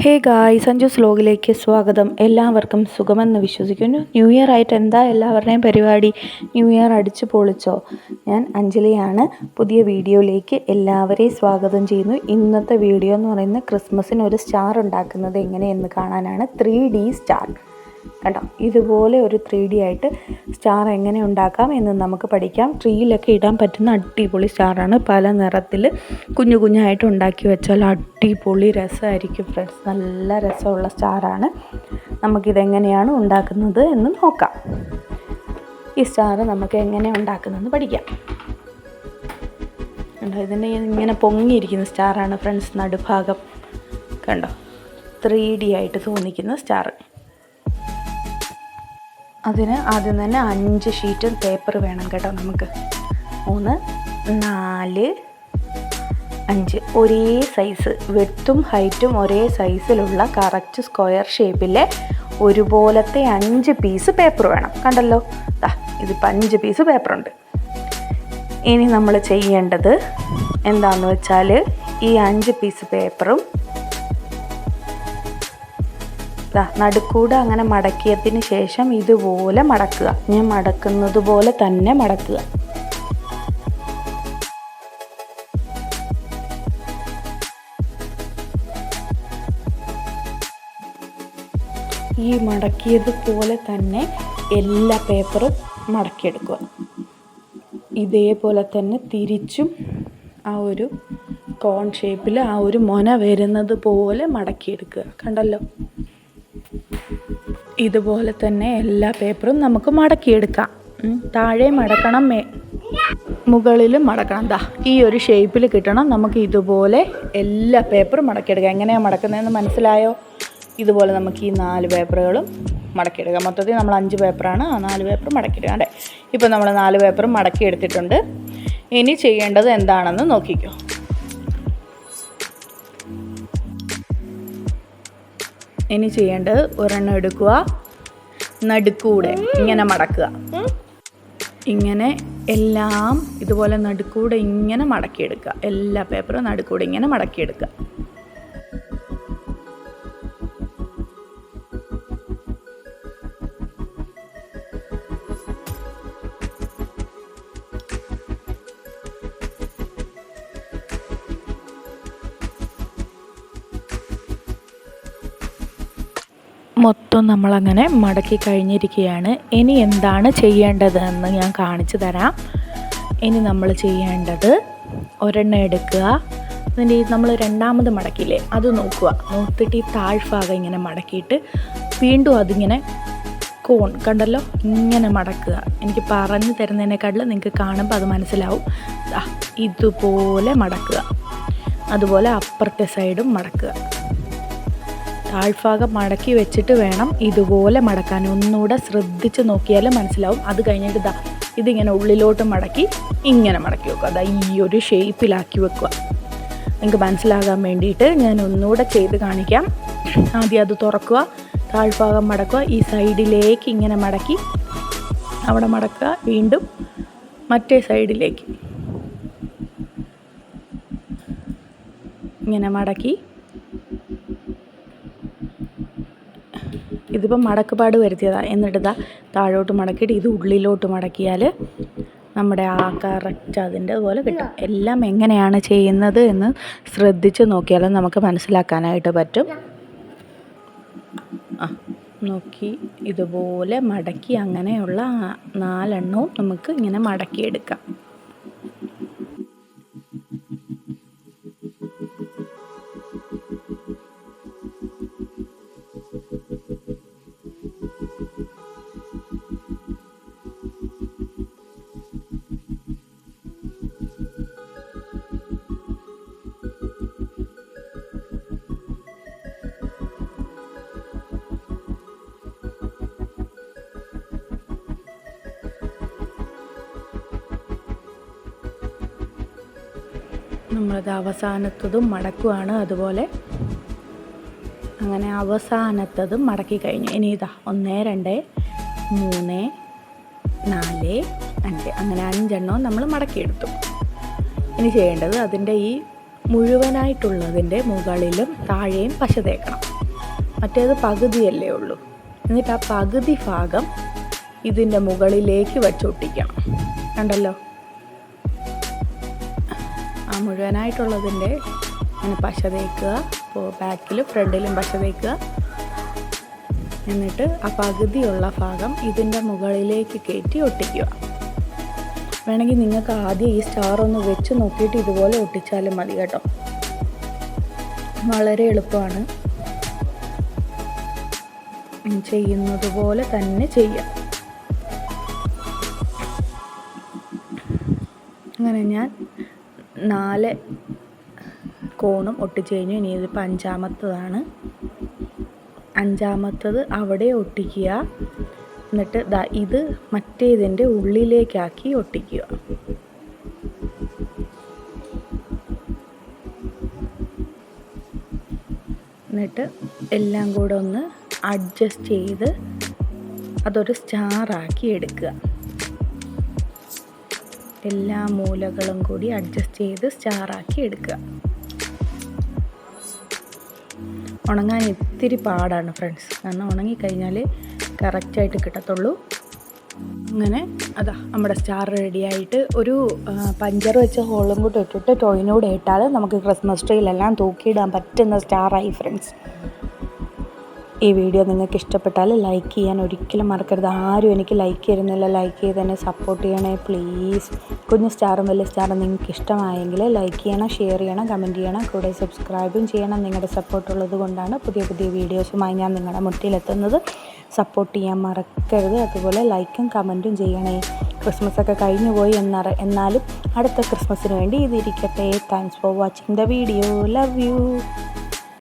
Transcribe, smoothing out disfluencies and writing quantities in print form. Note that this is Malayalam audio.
ഹേ ഗായ്, സഞ്ജുസ് വ്ലോഗിലേക്ക് സ്വാഗതം. എല്ലാവർക്കും സുഖമെന്ന് വിശ്വസിക്കുന്നു. ന്യൂ ഇയർ ആയിട്ട് എന്താ എല്ലാവരുടെയും പരിപാടി? ന്യൂ ഇയർ അടിച്ചു പൊളിച്ചോ? ഞാൻ അഞ്ജലിയാണ്. പുതിയ വീഡിയോയിലേക്ക് എല്ലാവരെയും സ്വാഗതം ചെയ്യുന്നു. ഇന്നത്തെ വീഡിയോ എന്ന് പറയുന്നത് ക്രിസ്മസിന് ഒരു സ്റ്റാർ ഉണ്ടാക്കുന്നത് എങ്ങനെയെന്ന് കാണാനാണ്. 3D സ്റ്റാർ കണ്ടോ, ഇതുപോലെ ഒരു 3D ആയിട്ട് സ്റ്റാർ എങ്ങനെ ഉണ്ടാക്കാം എന്ന് നമുക്ക് പഠിക്കാം. ട്രീയിലൊക്കെ ഇടാൻ പറ്റുന്ന അടിപൊളി സ്റ്റാറാണ്. പല നിറത്തിൽ കുഞ്ഞു കുഞ്ഞായിട്ട് ഉണ്ടാക്കി വെച്ചാൽ അടിപൊളി രസമായിരിക്കും ഫ്രണ്ട്സ്. നല്ല രസമുള്ള സ്റ്റാറാണ്. നമുക്കിതെങ്ങനെയാണ് ഉണ്ടാക്കുന്നത് എന്ന് നോക്കാം. ഈ സ്റ്റാർ നമുക്ക് എങ്ങനെ ഉണ്ടാക്കുന്നതെന്ന് പഠിക്കാം. കണ്ടോ, ഇതിൻ്റെ ഇങ്ങനെ പൊങ്ങിയിരിക്കുന്ന സ്റ്റാറാണ് ഫ്രണ്ട്സ്. നടുഭാഗം കണ്ടോ, 3D ആയിട്ട് തോന്നിക്കുന്ന സ്റ്റാർ. അതിന് ആദ്യം തന്നെ 5 ഷീറ്റ് പേപ്പർ വേണം കേട്ടോ. നമുക്ക് 3, 4, 5 ഒരേ സൈസ്, വെട്ടും ഹൈറ്റും ഒരേ സൈസിലുള്ള കറക്റ്റ് സ്ക്വയർ ഷേപ്പിലെ ഒരുപോലത്തെ 5 പീസ് പേപ്പർ വേണം. കണ്ടല്ലോ, ഇതിപ്പോൾ 5 പീസ് പേപ്പറുണ്ട്. ഇനി നമ്മൾ ചെയ്യേണ്ടത് എന്താണെന്ന് വെച്ചാൽ ഈ 5 പീസ് പേപ്പറും നടുക്കൂടെ അങ്ങനെ മടക്കിയതിന് ശേഷം ഇതുപോലെ മടക്കുക. ഞാൻ മടക്കുന്നത് പോലെ തന്നെ മടക്കുക. ഈ മടക്കിയതുപോലെ തന്നെ എല്ലാ പേപ്പറും മടക്കിയെടുക്കുക. ഇതേപോലെ തന്നെ തിരിച്ചും ആ ഒരു കോൺ ഷേപ്പിൽ ആ ഒരു മൊന വരുന്നത് പോലെ മടക്കിയെടുക്കുക. കണ്ടല്ലോ, ഇതുപോലെ തന്നെ എല്ലാ പേപ്പറും നമുക്ക് മടക്കിയെടുക്കാം. താഴെ മടക്കണം, മുകളിലും മടക്കണം. ഈ ഒരു ഷേപ്പിൽ കിട്ടണം. നമുക്ക് ഇതുപോലെ എല്ലാ പേപ്പറും മടക്കിയെടുക്കാം. എങ്ങനെയാണ് മടക്കുന്നതെന്ന് മനസ്സിലായോ? ഇതുപോലെ നമുക്ക് ഈ 4 പേപ്പറുകളും മടക്കിയെടുക്കാം. മൊത്തത്തിൽ നമ്മൾ 5 പേപ്പറാണ്, ആ 4 പേപ്പർ മടക്കിയെടുക്കാം. അതെ, ഇപ്പോൾ നമ്മൾ 4 പേപ്പറും മടക്കിയെടുത്തിട്ടുണ്ട്. ഇനി ചെയ്യേണ്ടത് എന്താണെന്ന് നോക്കിക്കോ. ഇനി ചെയ്യേണ്ടത് ഒരെണ്ണം എടുക്കുക, നടുക്കൂടെ ഇങ്ങനെ മടക്കുക. ഇങ്ങനെ എല്ലാം ഇതുപോലെ നടുക്കൂടെ ഇങ്ങനെ മടക്കിയെടുക്കുക. എല്ലാ പേപ്പറും നടുക്കൂടെ ഇങ്ങനെ മടക്കിയെടുക്കുക. മൊത്തം നമ്മളങ്ങനെ മടക്കി കഴിഞ്ഞിരിക്കുകയാണ്. ഇനി എന്താണ് ചെയ്യേണ്ടതെന്ന് ഞാൻ കാണിച്ചു തരാം. ഇനി നമ്മൾ ചെയ്യേണ്ടത് ഒരെണ്ണം എടുക്കുക. അതിൻ്റെ നമ്മൾ രണ്ടാമത് മടക്കിയില്ലേ, അത് നോക്കുക. നോക്കിയിട്ട് ഈ താഴ്ഭാഗം ഇങ്ങനെ മടക്കിയിട്ട് വീണ്ടും അതിങ്ങനെ കോൺ കണ്ടല്ലോ ഇങ്ങനെ മടക്കുക. എനിക്ക് പറഞ്ഞു തരുന്നതിനേക്കാട്ടിലും നിങ്ങൾക്ക് കാണുമ്പോൾ അത് മനസ്സിലാവും. ഇതുപോലെ മടക്കുക. അതുപോലെ അപ്പുറത്തെ സൈഡും മടക്കുക. താഴ്ഭാഗം മടക്കി വെച്ചിട്ട് വേണം ഇതുപോലെ മടക്കാൻ. ഒന്നുകൂടെ ശ്രദ്ധിച്ച് നോക്കിയാൽ മനസ്സിലാവും. അത് കഴിഞ്ഞിട്ട് ഇതിങ്ങനെ ഉള്ളിലോട്ട് മടക്കി ഇങ്ങനെ മടക്കി വെക്കുക. ഈ ഒരു ഷേപ്പിലാക്കി വെക്കുക. നിങ്ങൾക്ക് മനസ്സിലാകാൻ വേണ്ടിയിട്ട് ഞാൻ ഒന്നുകൂടെ ചെയ്ത് കാണിക്കാം. ആദ്യം അത് തുറക്കുക, താഴ്ഭാഗം മടക്കുക, ഈ സൈഡിലേക്ക് ഇങ്ങനെ മടക്കി അവിടെ മടക്കുക, വീണ്ടും മറ്റേ സൈഡിലേക്ക് ഇങ്ങനെ മടക്കി. ഇതിപ്പം മടക്കുപാട് വരുത്തിയതാണ്. എന്നിട്ട് താഴോട്ട് മടക്കിയിട്ട് ഇത് ഉള്ളിലോട്ട് മടക്കിയാൽ നമ്മുടെ ആ കറക്റ്റ് അതിൻ്റെ പോലെ കിട്ടും. എല്ലാം എങ്ങനെയാണ് ചെയ്യുന്നത് എന്ന് ശ്രദ്ധിച്ച് നോക്കിയാലും നമുക്ക് മനസ്സിലാക്കാനായിട്ട് പറ്റും. നോക്കി ഇതുപോലെ മടക്കി അങ്ങനെയുള്ള 4 എണ്ണവും നമുക്ക് ഇങ്ങനെ മടക്കിയെടുക്കാം. നമ്മളത് അവസാനത്തതും മടക്കുവാണ്. അതുപോലെ അങ്ങനെ അവസാനത്തതും മടക്കി കഴിഞ്ഞു. ഇനി 1, 2, 3, 4, 5 അങ്ങനെ 5 എണ്ണവും നമ്മൾ മടക്കിയെടുത്തു. ഇനി ചെയ്യേണ്ടത് അതിൻ്റെ ഈ മുഴുവനായിട്ടുള്ളതിൻ്റെ മുകളിലും താഴെയും പശ തേക്കണം. മറ്റേത് പകുതിയല്ലേ ഉള്ളൂ. എന്നിട്ട് ആ പകുതി ഭാഗം ഇതിൻ്റെ മുകളിലേക്ക് വെച്ചൊട്ടിക്കണം. കണ്ടല്ലോ, ആ മുഴുവനായിട്ടുള്ളതിൻ്റെ അങ്ങനെ പശ തേക്കുക. അപ്പോൾ ബാക്കിലും ഫ്രണ്ടിലും പശ തേക്കുക. എന്നിട്ട് ആ പകുതിയുള്ള ഭാഗം ഇതിൻ്റെ മുകളിലേക്ക് കയറ്റി ഒട്ടിക്കുക. വേണമെങ്കിൽ നിങ്ങൾക്ക് ആദ്യം ഈ സ്റ്റാർ ഒന്ന് വെച്ച് നോക്കിയിട്ട് ഇതുപോലെ ഒട്ടിച്ചാലും മതി കേട്ടോ. വളരെ എളുപ്പമാണ്, ചെയ്യുന്നത് പോലെ തന്നെ ചെയ്യാം. അങ്ങനെ ഞാൻ 4 കോണും ഒട്ടിച്ച് കഴിഞ്ഞു. ഇനി ഇതിപ്പോൾ 5-മത്തതാണ്. 5-മത്തത് അവിടെ ഒട്ടിക്കുക. എന്നിട്ട് ഇത് മറ്റേതിൻ്റെ ഉള്ളിലേക്കാക്കി ഒട്ടിക്കുക. എന്നിട്ട് എല്ലാം കൂടെ ഒന്ന് അഡ്ജസ്റ്റ് ചെയ്ത് അതൊരു സ്റ്റാറാക്കി എടുക്കുക. എല്ലാ മൂലകളും കൂടി അഡ്ജസ്റ്റ് ചെയ്ത് സ്റ്റാറാക്കി എടുക്കുക. ഉണങ്ങാൻ ഇത്തിരി പാടാണ് ഫ്രണ്ട്സ്, കാരണം ഉണങ്ങിക്കഴിഞ്ഞാൽ കറക്റ്റായിട്ട് കിട്ടത്തുള്ളൂ. അങ്ങനെ അതാ നമ്മുടെ സ്റ്റാർ റെഡിയായിട്ട് ഒരു പഞ്ചർ വെച്ച ഹോളും കൂടെ ഇട്ടിട്ട് ടോയിനോട് ഇട്ടാൽ നമുക്ക് ക്രിസ്മസ് ട്രീയിലെല്ലാം തൂക്കിയിടാൻ പറ്റുന്ന സ്റ്റാറായി ഫ്രണ്ട്സ്. ഈ വീഡിയോ നിങ്ങൾക്ക് ഇഷ്ടപ്പെട്ടാൽ ലൈക്ക് ചെയ്യാൻ ഒരിക്കലും മറക്കരുത്. ആരും എനിക്ക് ലൈക്ക് ചെയ്യുന്നില്ല, ലൈക്ക് ചെയ്ത് തന്നെ സപ്പോർട്ട് ചെയ്യണേ പ്ലീസ്. കുഞ്ഞു സ്റ്റാറും വലിയ സ്റ്റാറും നിങ്ങൾക്ക് ഇഷ്ടമായെങ്കിൽ ലൈക്ക് ചെയ്യണം, ഷെയർ ചെയ്യണം, കമൻറ്റ് ചെയ്യണം, കൂടെ സബ്സ്ക്രൈബും ചെയ്യണം. നിങ്ങളുടെ സപ്പോർട്ടുള്ളത് കൊണ്ടാണ് പുതിയ പുതിയ വീഡിയോസുമായി ഞാൻ നിങ്ങളുടെ മുന്നിലെത്തുന്നത്. സപ്പോർട്ട് ചെയ്യാൻ മറക്കരുത്. അതുപോലെ ലൈക്കും കമൻറ്റും ചെയ്യണേ. ക്രിസ്മസൊക്കെ കഴിഞ്ഞു പോയി എന്നാലും അടുത്ത ക്രിസ്മസിന് വേണ്ടി ഇതിരിക്കട്ടെ. Thanks for watching the video. Love U.